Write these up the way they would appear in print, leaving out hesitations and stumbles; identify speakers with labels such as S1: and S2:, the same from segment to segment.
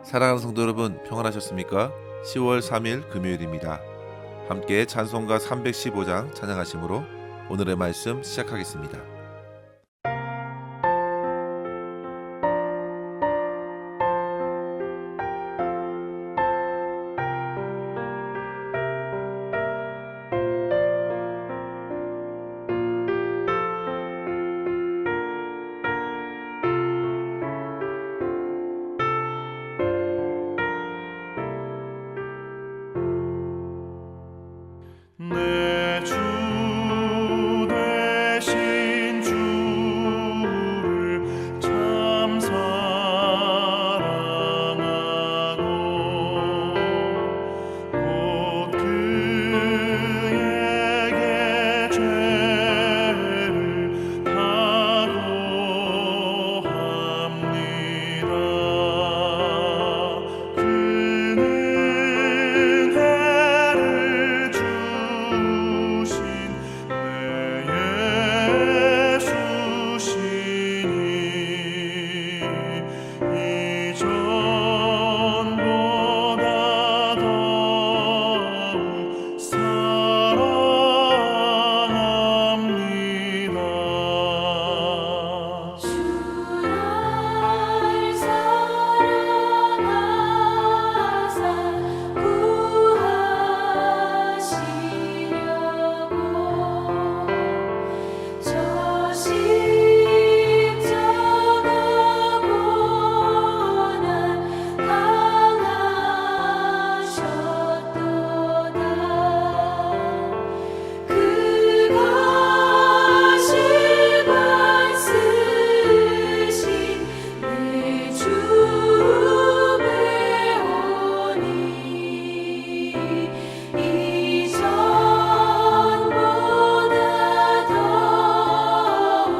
S1: 사랑하는 성도 여러분, 평안하셨습니까? 10월 3일 금요일입니다. 함께 찬송가 315장 찬양하심으로 오늘의 말씀 시작하겠습니다.
S2: 내 주 되신 주를 참 사랑하고 곧 그에게 죄를 다고합니다. 그는 해를 주신 내 예수시니 이전보다 더욱 사랑합니다.
S3: 주 날 사랑하사 구하시려고 저 십자가 고난 당하셨도다. 그가 실관 쓰신 내 주의 오니 이전보다 더욱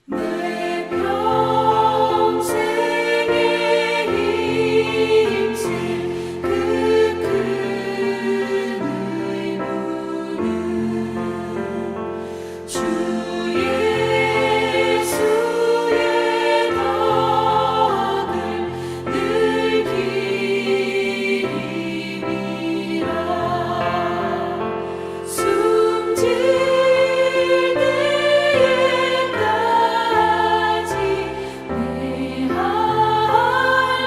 S3: 내 평생에 힘쓸 그 큰 의무는 주 예수의 덕을 늘 기리라. 숨질 때까지 내 할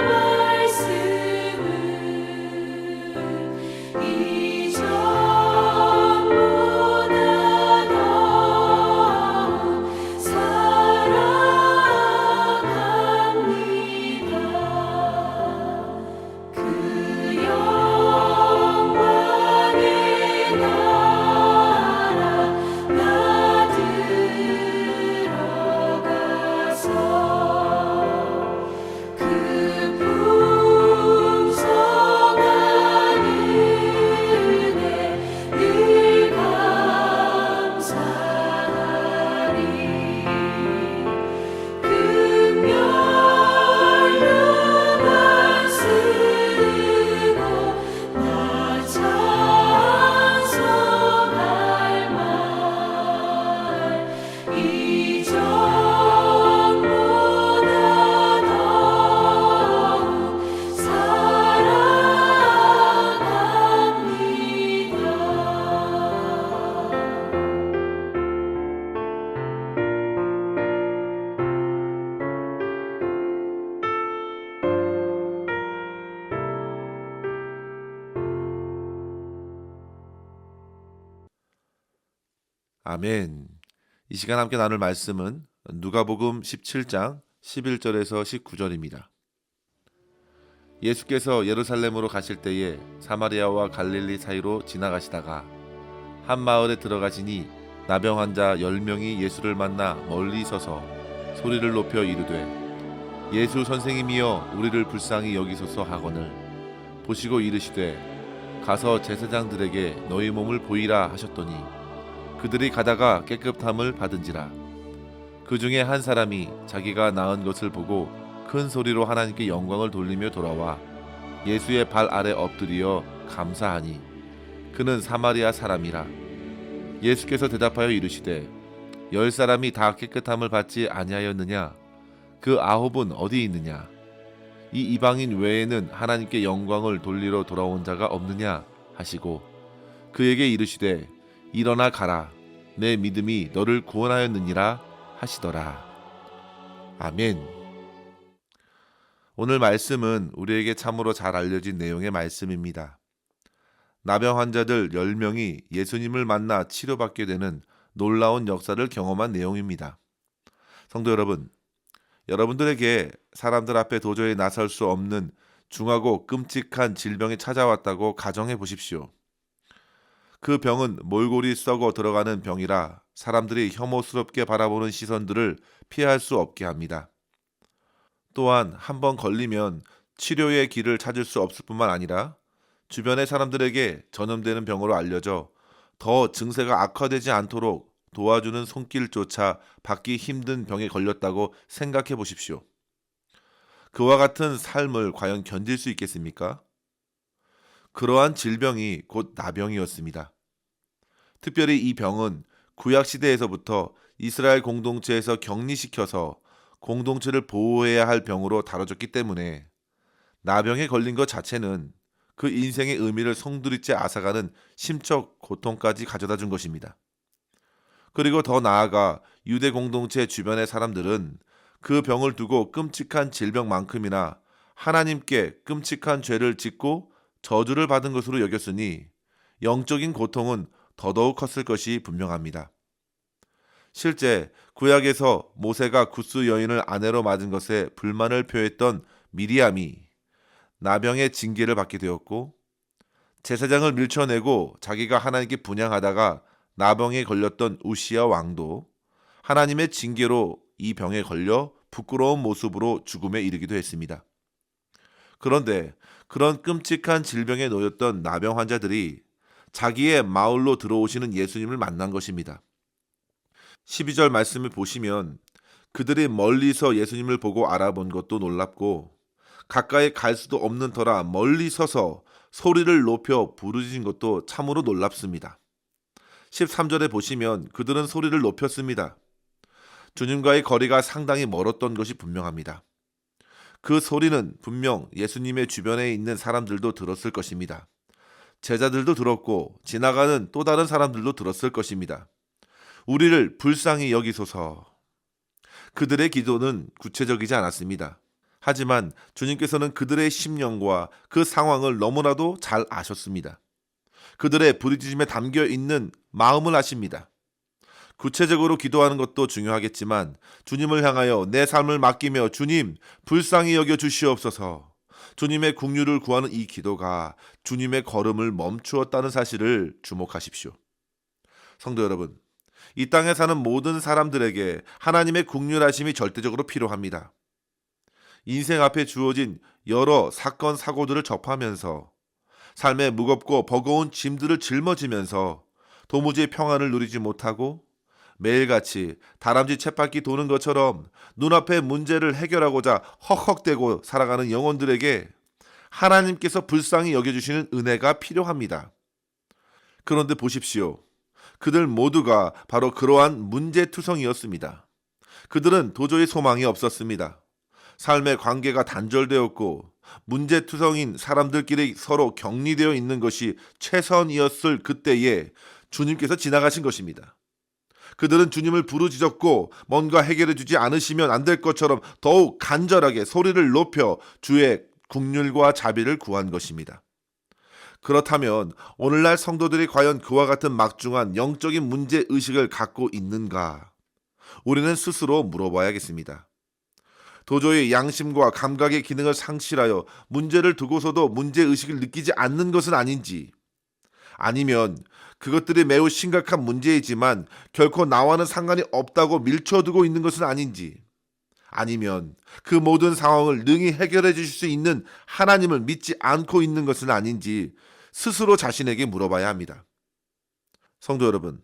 S3: 말씀은 이전보다 더욱 사랑합니다. 그 영광의 나라 나 들어가서 그 풍성한 은혜 늘 감사하리. 금멸류관 쓰고 나 찬송할 말 이전보다 더욱
S1: 아멘. 이 시간 함께 나눌 말씀은 누가복음 17장 11절에서 19절입니다. 예수께서 예루살렘으로 가실 때에 사마리아와 갈릴리 사이로 지나가시다가 한 마을에 들어가시니 나병 환자 10명이 예수를 만나 멀리 서서 소리를 높여 이르되 예수 선생님이여 우리를 불쌍히 여기소서 하거늘 보시고 이르시되 가서 제사장들에게 너희 몸을 보이라 하셨더니 그들이 가다가 깨끗함을 받은지라. 그 중에 한 사람이 자기가 낳은 것을 보고 큰 소리로 하나님께 영광을 돌리며 돌아와 예수의 발 아래 엎드리어 감사하니 그는 사마리아 사람이라. 예수께서 대답하여 이르시되 10사람이 다 깨끗함을 받지 아니하였느냐? 그 9은 어디 있느냐? 이 이방인 외에는 하나님께 영광을 돌리러 돌아온 자가 없느냐? 하시고 그에게 이르시되 일어나 가라. 내 믿음이 너를 구원하였느니라 하시더라. 아멘. 오늘 말씀은 우리에게 참으로 잘 알려진 내용의 말씀입니다. 나병 환자들 10명이 예수님을 만나 치료받게 되는 놀라운 역사를 경험한 내용입니다. 성도 여러분, 여러분들에게 사람들 앞에 도저히 나설 수 없는 중하고 끔찍한 질병이 찾아왔다고 가정해 보십시오. 그 병은 몰골이 썩어 들어가는 병이라 사람들이 혐오스럽게 바라보는 시선들을 피할 수 없게 합니다. 또한 한번 걸리면 치료의 길을 찾을 수 없을 뿐만 아니라 주변의 사람들에게 전염되는 병으로 알려져 더 증세가 악화되지 않도록 도와주는 손길조차 받기 힘든 병에 걸렸다고 생각해 보십시오. 그와 같은 삶을 과연 견딜 수 있겠습니까? 그러한 질병이 곧 나병이었습니다. 특별히 이 병은 구약시대에서부터 이스라엘 공동체에서 격리시켜서 공동체를 보호해야 할 병으로 다뤄졌기 때문에 나병에 걸린 것 자체는 그 인생의 의미를 송두리째 앗아가는 심적 고통까지 가져다 준 것입니다. 그리고 더 나아가 유대 공동체 주변의 사람들은 그 병을 두고 끔찍한 질병만큼이나 하나님께 끔찍한 죄를 짓고 저주를 받은 것으로 여겼으니 영적인 고통은 더더욱 컸을 것이 분명합니다. 실제 구약에서 모세가 구스 여인을 아내로 맞은 것에 불만을 표했던 미리암이 나병의 징계를 받게 되었고, 제사장을 밀쳐내고 자기가 하나님께 분향하다가 나병에 걸렸던 우시야 왕도 하나님의 징계로 이 병에 걸려 부끄러운 모습으로 죽음에 이르기도 했습니다. 그런데 그런 끔찍한 질병에 놓였던 나병 환자들이 자기의 마을로 들어오시는 예수님을 만난 것입니다. 12절 말씀을 보시면 그들이 멀리서 예수님을 보고 알아본 것도 놀랍고 가까이 갈 수도 없는 터라 멀리 서서 소리를 높여 부르짖은 것도 참으로 놀랍습니다. 13절에 보시면 그들은 소리를 높였습니다. 주님과의 거리가 상당히 멀었던 것이 분명합니다. 그 소리는 분명 예수님의 주변에 있는 사람들도 들었을 것입니다. 제자들도 들었고 지나가는 또 다른 사람들도 들었을 것입니다. 우리를 불쌍히 여기소서. 그들의 기도는 구체적이지 않았습니다. 하지만 주님께서는 그들의 심령과 그 상황을 너무나도 잘 아셨습니다. 그들의 부르짖음에 담겨 있는 마음을 아십니다. 구체적으로 기도하는 것도 중요하겠지만 주님을 향하여 내 삶을 맡기며 주님 불쌍히 여겨 주시옵소서. 주님의 긍휼을 구하는 이 기도가 주님의 걸음을 멈추었다는 사실을 주목하십시오. 성도 여러분, 이 땅에 사는 모든 사람들에게 하나님의 긍휼하심이 절대적으로 필요합니다. 인생 앞에 주어진 여러 사건 사고들을 접하면서 삶의 무겁고 버거운 짐들을 짊어지면서 도무지 평안을 누리지 못하고 매일같이 다람쥐 쳇바퀴 도는 것처럼 눈앞의 문제를 해결하고자 헉헉대고 살아가는 영혼들에게 하나님께서 불쌍히 여겨주시는 은혜가 필요합니다. 그런데 보십시오. 그들 모두가 바로 그러한 문제투성이었습니다. 그들은 도저히 소망이 없었습니다. 삶의 관계가 단절되었고 문제투성인 사람들끼리 서로 격리되어 있는 것이 최선이었을 그때에 주님께서 지나가신 것입니다. 그들은 주님을 부르짖었고 뭔가 해결해 주지 않으시면 안 될 것처럼 더욱 간절하게 소리를 높여 주의 긍휼과 자비를 구한 것입니다. 그렇다면 오늘날 성도들이 과연 그와 같은 막중한 영적인 문제의식을 갖고 있는가? 우리는 스스로 물어봐야겠습니다. 도저히 양심과 감각의 기능을 상실하여 문제를 두고서도 문제의식을 느끼지 않는 것은 아닌지, 아니면 그것들이 매우 심각한 문제이지만 결코 나와는 상관이 없다고 밀쳐두고 있는 것은 아닌지, 아니면 그 모든 상황을 능히 해결해 주실 수 있는 하나님을 믿지 않고 있는 것은 아닌지 스스로 자신에게 물어봐야 합니다. 성도 여러분,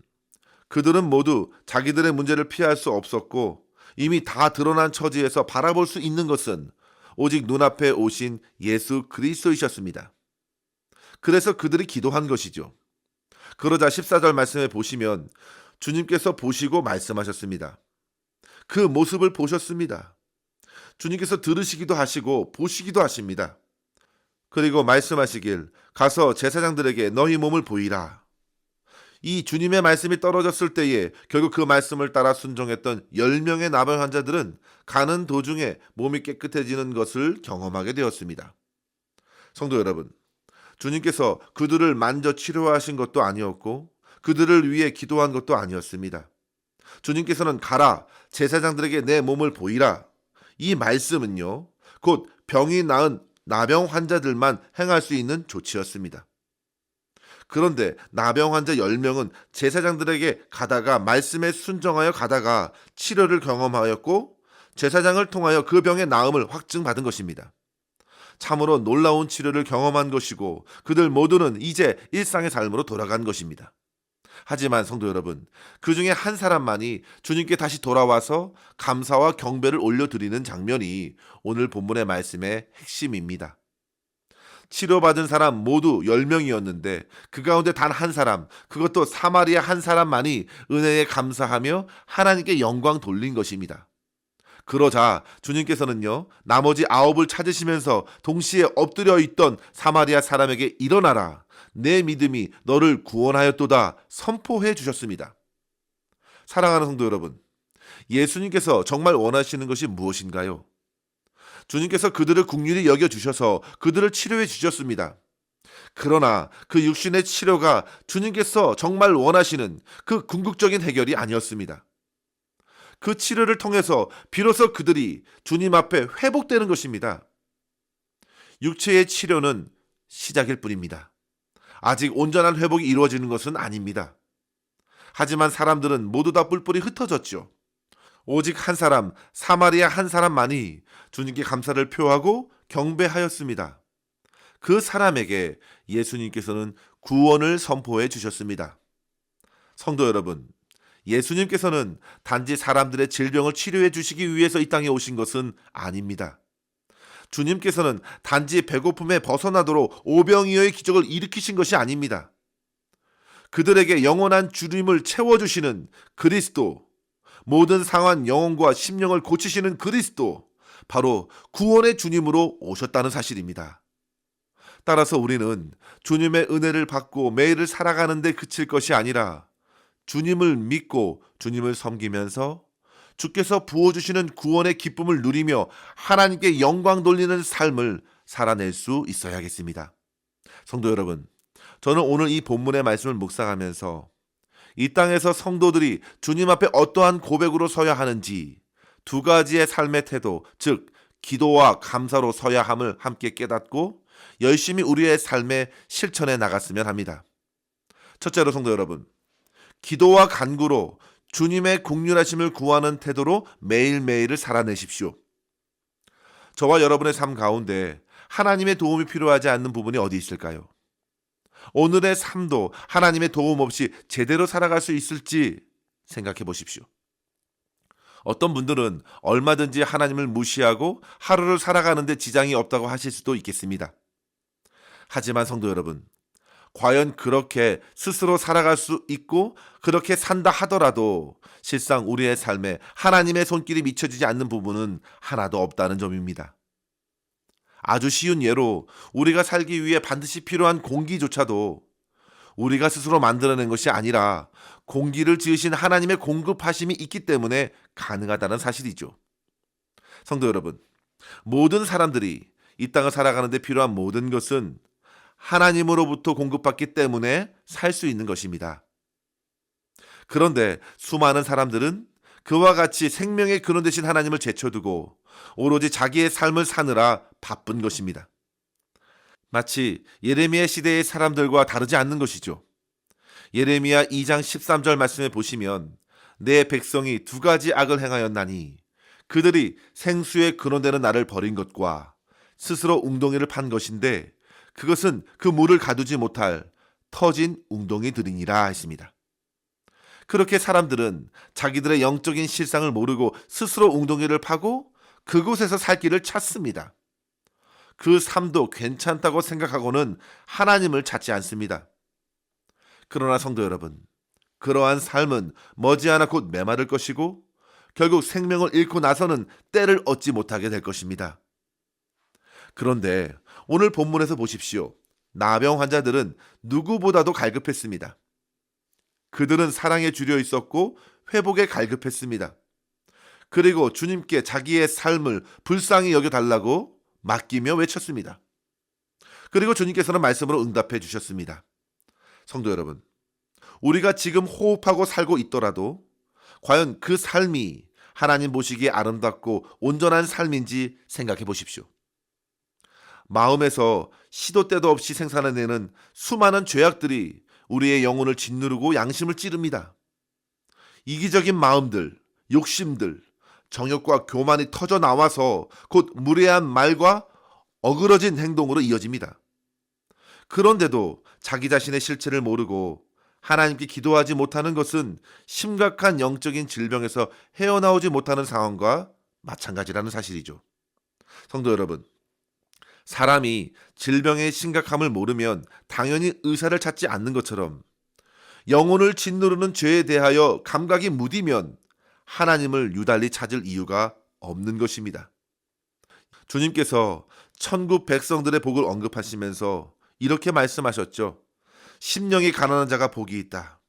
S1: 그들은 모두 자기들의 문제를 피할 수 없었고 이미 다 드러난 처지에서 바라볼 수 있는 것은 오직 눈앞에 오신 예수 그리스도이셨습니다. 그래서 그들이 기도한 것이죠. 그러자 14절 말씀에 보시면 주님께서 보시고 말씀하셨습니다. 그 모습을 보셨습니다. 주님께서 들으시기도 하시고 보시기도 하십니다. 그리고 말씀하시길 가서 제사장들에게 너희 몸을 보이라. 이 주님의 말씀이 떨어졌을 때에 결국 그 말씀을 따라 순종했던 10명의 나병 환자들은 가는 도중에 몸이 깨끗해지는 것을 경험하게 되었습니다. 성도 여러분, 주님께서 그들을 만져 치료하신 것도 아니었고 그들을 위해 기도한 것도 아니었습니다. 주님께서는 가라, 제사장들에게 내 몸을 보이라. 이 말씀은요, 곧 병이 나은 나병 환자들만 행할 수 있는 조치였습니다. 그런데 나병 환자 10명은 제사장들에게 가다가 말씀에 순종하여 가다가 치료를 경험하였고 제사장을 통하여 그 병의 나음을 확증받은 것입니다. 참으로 놀라운 치료를 경험한 것이고 그들 모두는 이제 일상의 삶으로 돌아간 것입니다. 하지만 성도 여러분, 그 중에 한 사람만이 주님께 다시 돌아와서 감사와 경배를 올려드리는 장면이 오늘 본문의 말씀의 핵심입니다. 치료받은 사람 모두 10명이었는데 그 가운데 단 한 사람, 그것도 사마리아 한 사람만이 은혜에 감사하며 하나님께 영광 돌린 것입니다. 그러자 주님께서는요, 나머지 9을 찾으시면서 동시에 엎드려 있던 사마리아 사람에게 일어나라, 내 믿음이 너를 구원하였도다 선포해 주셨습니다. 사랑하는 성도 여러분, 예수님께서 정말 원하시는 것이 무엇인가요? 주님께서 그들을 긍휼히 여겨주셔서 그들을 치료해 주셨습니다. 그러나 그 육신의 치료가 주님께서 정말 원하시는 그 궁극적인 해결이 아니었습니다. 그 치료를 통해서 비로소 그들이 주님 앞에 회복되는 것입니다. 육체의 치료는 시작일 뿐입니다. 아직 온전한 회복이 이루어지는 것은 아닙니다. 하지만 사람들은 모두 다 뿔뿔이 흩어졌죠. 오직 한 사람, 사마리아 한 사람만이 주님께 감사를 표하고 경배하였습니다. 그 사람에게 예수님께서는 구원을 선포해 주셨습니다. 성도 여러분, 예수님께서는 단지 사람들의 질병을 치료해 주시기 위해서 이 땅에 오신 것은 아닙니다. 주님께서는 단지 배고픔에 벗어나도록 오병이어의 기적을 일으키신 것이 아닙니다. 그들에게 영원한 주님을 채워주시는 그리스도, 모든 상한 영혼과 심령을 고치시는 그리스도, 바로 구원의 주님으로 오셨다는 사실입니다. 따라서 우리는 주님의 은혜를 받고 매일을 살아가는 데 그칠 것이 아니라 주님을 믿고 주님을 섬기면서 주께서 부어주시는 구원의 기쁨을 누리며 하나님께 영광 돌리는 삶을 살아낼 수 있어야겠습니다. 성도 여러분, 저는 오늘 이 본문의 말씀을 묵상하면서 이 땅에서 성도들이 주님 앞에 어떠한 고백으로 서야 하는지 두 가지의 삶의 태도, 즉 기도와 감사로 서야 함을 함께 깨닫고 열심히 우리의 삶에 실천해 나갔으면 합니다. 첫째로 성도 여러분, 기도와 간구로 주님의 긍휼하심을 구하는 태도로 매일매일을 살아내십시오. 저와 여러분의 삶 가운데 하나님의 도움이 필요하지 않는 부분이 어디 있을까요? 오늘의 삶도 하나님의 도움 없이 제대로 살아갈 수 있을지 생각해 보십시오. 어떤 분들은 얼마든지 하나님을 무시하고 하루를 살아가는데 지장이 없다고 하실 수도 있겠습니다. 하지만 성도 여러분, 과연 그렇게 스스로 살아갈 수 있고 그렇게 산다 하더라도 실상 우리의 삶에 하나님의 손길이 미쳐지지 않는 부분은 하나도 없다는 점입니다. 아주 쉬운 예로 우리가 살기 위해 반드시 필요한 공기조차도 우리가 스스로 만들어낸 것이 아니라 공기를 지으신 하나님의 공급하심이 있기 때문에 가능하다는 사실이죠. 성도 여러분, 모든 사람들이 이 땅을 살아가는 데 필요한 모든 것은 하나님으로부터 공급받기 때문에 살 수 있는 것입니다. 그런데 수많은 사람들은 그와 같이 생명의 근원 되신 하나님을 제쳐두고 오로지 자기의 삶을 사느라 바쁜 것입니다. 마치 예레미야 시대의 사람들과 다르지 않는 것이죠. 예레미야 2장 13절 말씀에 보시면 내 백성이 두 가지 악을 행하였나니 그들이 생수에 근원되는 나를 버린 것과 스스로 웅덩이를 판 것인데 그것은 그 물을 가두지 못할 터진 웅덩이들이니라 했습니다. 그렇게 사람들은 자기들의 영적인 실상을 모르고 스스로 웅덩이를 파고 그곳에서 살 길을 찾습니다. 그 삶도 괜찮다고 생각하고는 하나님을 찾지 않습니다. 그러나 성도 여러분, 그러한 삶은 머지않아 곧 메마를 것이고 결국 생명을 잃고 나서는 때를 얻지 못하게 될 것입니다. 그런데 오늘 본문에서 보십시오. 나병 환자들은 누구보다도 갈급했습니다. 그들은 사랑에 주려 있었고 회복에 갈급했습니다. 그리고 주님께 자기의 삶을 불쌍히 여겨달라고 맡기며 외쳤습니다. 그리고 주님께서는 말씀으로 응답해 주셨습니다. 성도 여러분, 우리가 지금 호흡하고 살고 있더라도 과연 그 삶이 하나님 보시기에 아름답고 온전한 삶인지 생각해 보십시오. 마음에서 시도 때도 없이 생산해내는 수많은 죄악들이 우리의 영혼을 짓누르고 양심을 찌릅니다. 이기적인 마음들, 욕심들, 정욕과 교만이 터져 나와서 곧 무례한 말과 어그러진 행동으로 이어집니다. 그런데도 자기 자신의 실체를 모르고 하나님께 기도하지 못하는 것은 심각한 영적인 질병에서 헤어나오지 못하는 상황과 마찬가지라는 사실이죠. 성도 여러분, 사람이 질병의 심각함을 모르면 당연히 의사를 찾지 않는 것처럼 영혼을 짓누르는 죄에 대하여 감각이 무디면 하나님을 유달리 찾을 이유가 없는 것입니다. 주님께서 천국 백성들의 복을 언급하시면서 이렇게 말씀하셨죠. 심령이 가난한 자가 복이 있다.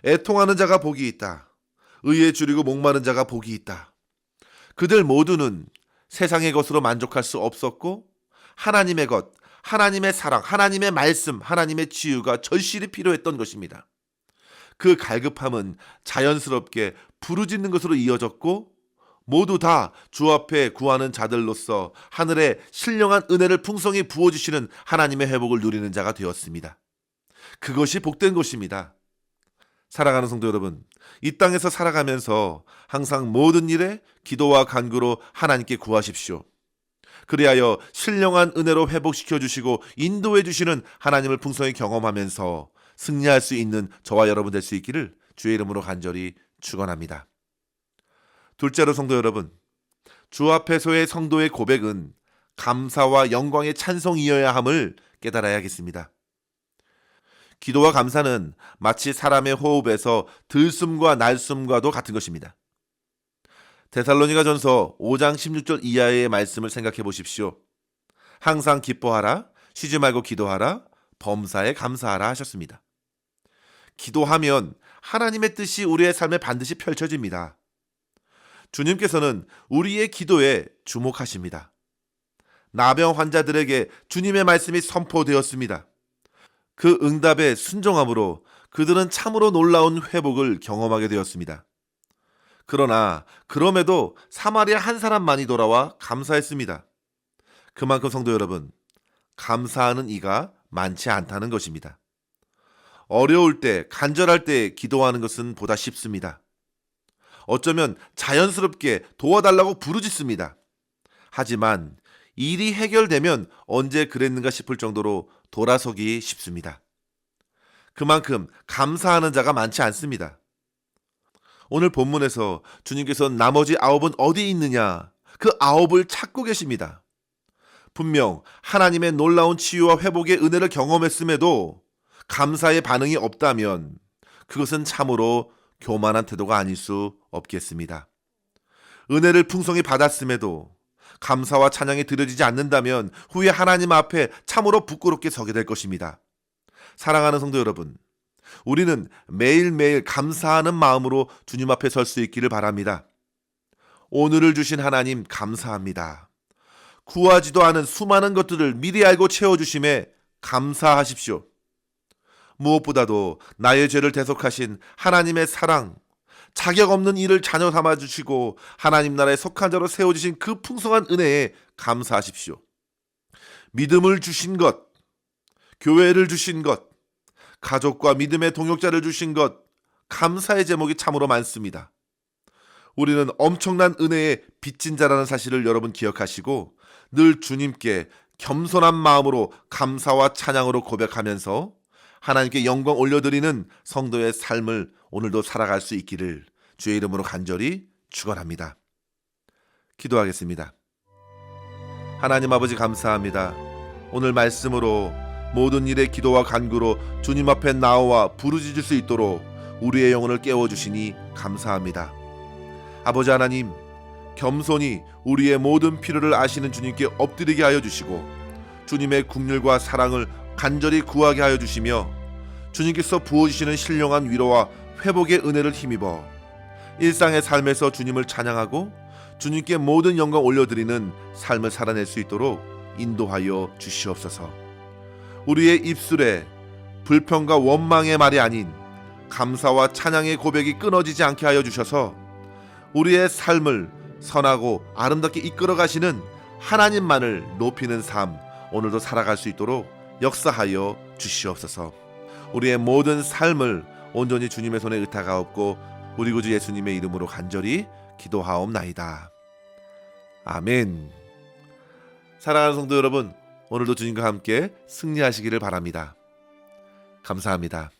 S1: 애통하는 자가 복이 있다. 의에 줄이고 목마른 자가 복이 있다. 그들 모두는 세상의 것으로 만족할 수 없었고 하나님의 것, 하나님의 사랑, 하나님의 말씀, 하나님의 치유가 절실히 필요했던 것입니다. 그 갈급함은 자연스럽게 부르짖는 것으로 이어졌고 모두 다 주 앞에 구하는 자들로서 하늘의 신령한 은혜를 풍성히 부어주시는 하나님의 회복을 누리는 자가 되었습니다. 그것이 복된 것입니다. 사랑하는 성도 여러분, 이 땅에서 살아가면서 항상 모든 일에 기도와 간구로 하나님께 구하십시오. 그리하여 신령한 은혜로 회복시켜 주시고 인도해 주시는 하나님을 풍성히 경험하면서 승리할 수 있는 저와 여러분 될 수 있기를 주의 이름으로 간절히 축원합니다. 둘째로 성도 여러분, 주 앞에서의 성도의 고백은 감사와 영광의 찬송이어야 함을 깨달아야겠습니다. 기도와 감사는 마치 사람의 호흡에서 들숨과 날숨과도 같은 것입니다. 데살로니가전서 5장 16절 이하의 말씀을 생각해 보십시오. 항상 기뻐하라, 쉬지 말고 기도하라, 범사에 감사하라 하셨습니다. 기도하면 하나님의 뜻이 우리의 삶에 반드시 펼쳐집니다. 주님께서는 우리의 기도에 주목하십니다. 나병 환자들에게 주님의 말씀이 선포되었습니다. 그 응답에 순종함으로 그들은 참으로 놀라운 회복을 경험하게 되었습니다. 그러나 그럼에도 사마리아 한 사람만이 돌아와 감사했습니다. 그만큼 성도 여러분, 감사하는 이가 많지 않다는 것입니다. 어려울 때, 간절할 때 기도하는 것은 보다 쉽습니다. 어쩌면 자연스럽게 도와달라고 부르짖습니다. 하지만 일이 해결되면 언제 그랬는가 싶을 정도로 돌아서기 쉽습니다. 그만큼 감사하는 자가 많지 않습니다. 오늘 본문에서 주님께서 나머지 9은 어디 있느냐, 그 9을 찾고 계십니다. 분명 하나님의 놀라운 치유와 회복의 은혜를 경험했음에도 감사의 반응이 없다면 그것은 참으로 교만한 태도가 아닐 수 없겠습니다. 은혜를 풍성히 받았음에도 감사와 찬양이 드려지지 않는다면 후에 하나님 앞에 참으로 부끄럽게 서게 될 것입니다. 사랑하는 성도 여러분, 우리는 매일매일 감사하는 마음으로 주님 앞에 설 수 있기를 바랍니다. 오늘을 주신 하나님 감사합니다. 구하지도 않은 수많은 것들을 미리 알고 채워주심에 감사하십시오. 무엇보다도 나의 죄를 대속하신 하나님의 사랑, 자격 없는 일을 자녀 삼아주시고 하나님 나라에 속한 자로 세워주신 그 풍성한 은혜에 감사하십시오. 믿음을 주신 것, 교회를 주신 것, 가족과 믿음의 동역자를 주신 것, 감사의 제목이 참으로 많습니다. 우리는 엄청난 은혜의 빚진 자라는 사실을 여러분 기억하시고 늘 주님께 겸손한 마음으로 감사와 찬양으로 고백하면서 하나님께 영광 올려드리는 성도의 삶을 오늘도 살아갈 수 있기를 주의 이름으로 간절히 축원합니다. 기도하겠습니다. 하나님 아버지 감사합니다. 오늘 말씀으로 모든 일에 기도와 간구로 주님 앞에 나와 부르짖을 수 있도록 우리의 영혼을 깨워주시니 감사합니다. 아버지 하나님, 겸손히 우리의 모든 필요를 아시는 주님께 엎드리게 하여 주시고 주님의 긍휼과 사랑을 간절히 구하게 하여 주시며 주님께서 부어주시는 신령한 위로와 회복의 은혜를 힘입어 일상의 삶에서 주님을 찬양하고 주님께 모든 영광 올려드리는 삶을 살아낼 수 있도록 인도하여 주시옵소서. 우리의 입술에 불평과 원망의 말이 아닌 감사와 찬양의 고백이 끊어지지 않게 하여 주셔서 우리의 삶을 선하고 아름답게 이끌어 가시는 하나님만을 높이는 삶 오늘도 살아갈 수 있도록 역사하여 주시옵소서. 우리의 모든 삶을 온전히 주님의 손에 의탁하옵고 우리 구주 예수님의 이름으로 간절히 기도하옵나이다. 아멘. 사랑하는 성도 여러분, 오늘도 주님과 함께 승리하시기를 바랍니다. 감사합니다.